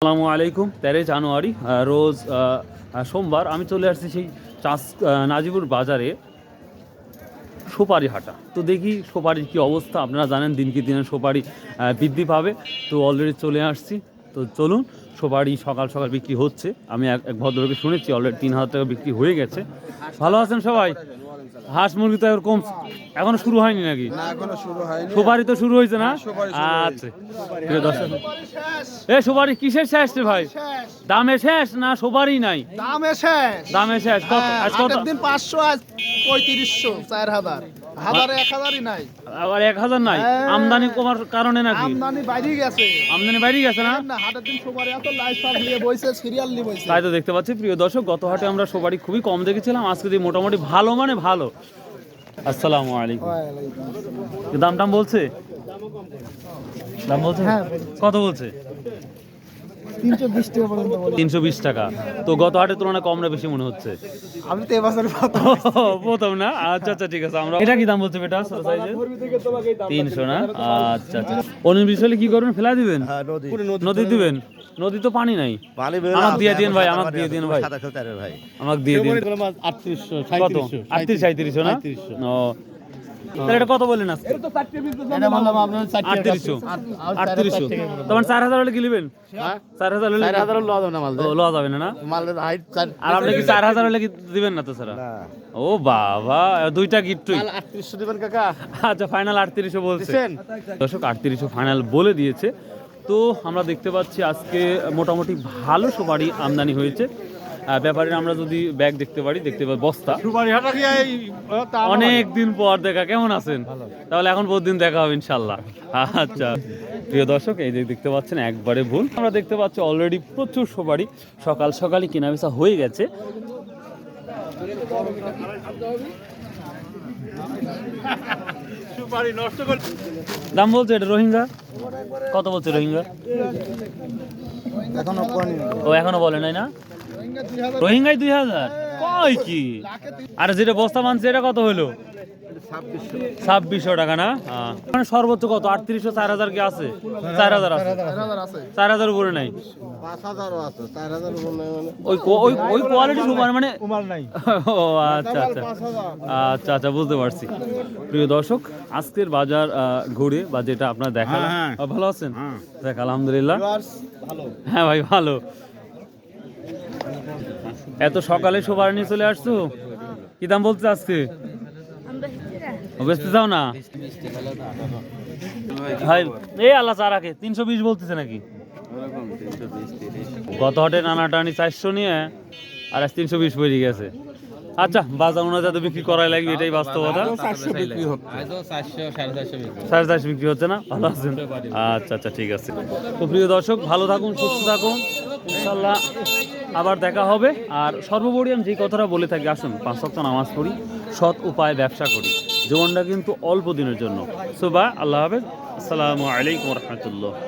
আসসালামু আলাইকুম। 13 জানুয়ারি রোজ সোমবার আমি চলে আসছি সেই নাজিপুর বাজারে সুপারি হাটা। তো দেখি সুপারির কী অবস্থা। আপনারা জানেন দিনকে দিনে সুপারি বৃদ্ধি পাবে, তো অলরেডি চলে আসছি। তো চলুন, সুপারি সকাল সকাল বিক্রি হচ্ছে। আমি এক ভদ্রলোকে শুনেছি অলরেডি 3,000 টাকা বিক্রি হয়ে গেছে। ভালো আছেন সবাই? হাঁস মুরগি তো এরকম এখনো শুরু হয়নি নাকি? সুপারি তো শুরু হয়েছে না? আচ্ছা, এ সুপারি কিসের শেষ রে ভাই? দামে শেষ না সুপারি নাই? দামে শেষ। কত দিন 500, আজ 3500, 4000, 1000ই নাই। আবার 1000 নাই? আমদানি কমার কারণে নাকি? আমদানি বাইরে গেছে। আমদানি বাইরে গেছে না? হাটের দিন সুপারি এত লাইট সব নিয়ে বইছে, সিরিয়াল নিয়ে বইছে। তাই তো দেখতে পাচ্ছি প্রিয় দর্শক, গত হাটে আমরা সুপারি খুবই কম দেখেছিলাম, আজকে দিয়ে মোটামুটি ভালো, মানে ভালো। আসসালামু আলাইকুম। দাম টাম বলছে? দাম বলছে? কত বলছে? 320 টাকা পর্যন্ত বলে। 320 টাকা। তো গত হাটের তুলনায় কম না বেশি মনে হচ্ছে? আমি তো এবছর প্রথম না? আচ্ছা আচ্ছা, ঠিক আছে। আমরা এটা কি দাম বলছে বেটা? ছোট সাইজের 300 না? আচ্ছা আচ্ছা। 19-20 হলে কি করবেন? ফেলা দিবেন? নদী দিবেন? নদী তো পানি নাই। আমাকে দিয়ে দিন ভাই, আমাকে দিয়ে দিন ভাই, আমাকে দিয়ে দিন। 38-37 না? ও তাহলে এটা কত বললেন? তখন 4,000 হলে কি নেবেন? 4,000 হলে লওয়া যাবে না? আর আপনি কি 4,000 হলে কি দিবেন না তো স্যার? ও বাবা, দুইটা গিফটই 3800 দিবেন কাকা। আচ্ছা, ফাইনাল 3800 বলছে দর্শক। 3800 ফাইনাল বলে দিয়েছে। তো আমরা দেখতে পাচ্ছি আজকে মোটামুটি ভালো সুপারি আমদানি হয়েছে। ব্যাপারে আমরা যদি ব্যাগ দেখতে পারি বস্তা। অনেক দিন পর দেখা, কেমন আছেন? তাহলে এখন প্রতিদিন দেখা হবে ইনশাল্লাহ। আচ্ছা প্রিয় দর্শক, এই যে দেখতে পাচ্ছেন একবারে ভুল। আমরা দেখতে পাচ্ছি অলরেডি প্রচুর সুপারি সকাল সকালই কেনাবেচা হয়ে গেছে। দাম বলছে এটা রোহিঙ্গা? কত বলছে রোহিঙ্গা? এখনো বলে নাই না? রোহিঙ্গাই 2000 কয় কি? আর যেটা বস্তা মানছে এটা কত হলো? 2600 টাকা না? মানে সর্বোচ্চ কত? 3800, 4000 কি আছে? 4000 আছে? 4000 উপরে নাই? ওই কোয়ালিটি সুপার মানে ও আচ্ছা আচ্ছা আচ্ছা আচ্ছা, বুঝতে পারছি। প্রিয় দর্শক, আজকের বাজার ঘুরে বা যেটা আপনার দেখালাম। ভালো আছেন? দেখ আলহামদুলিল্লাহ। হ্যাঁ ভাই ভালো। এত সকালে সুপারি নিয়ে চলে আসছো? কি দাম বলছে আজকে? বেচতে চাও না ভাই? এই আল্লাহ চা রাখে 320 বলতেছে নাকি? গত হাটে টানাটানি 400 নিয়ে আর 320 পড়ে গেছে। আচ্ছা, বাজার অনুযায়ী বিক্রি করাই লাগবে, এটাই বাস্তবতা। 450 বিক্রি হচ্ছে না? ভালো আছেন? আচ্ছা আচ্ছা, ঠিক আছে। তো প্রিয় দর্শক, ভালো থাকুন, সুস্থ থাকুন, ইনশাল্লাহ আবার দেখা হবে। আর সর্বোপরি আমি যে কথাটা বলে থাকি, আসুন 5 ওয়াক্ত নামাজ পড়ি, সৎ উপায়ে ব্যবসা করি। জীবনটা কিন্তু অল্প দিনের জন্য। সুবহান আল্লাহ হাফেজ। আসসালামু আলাইকুম রহমতুল্লাহ।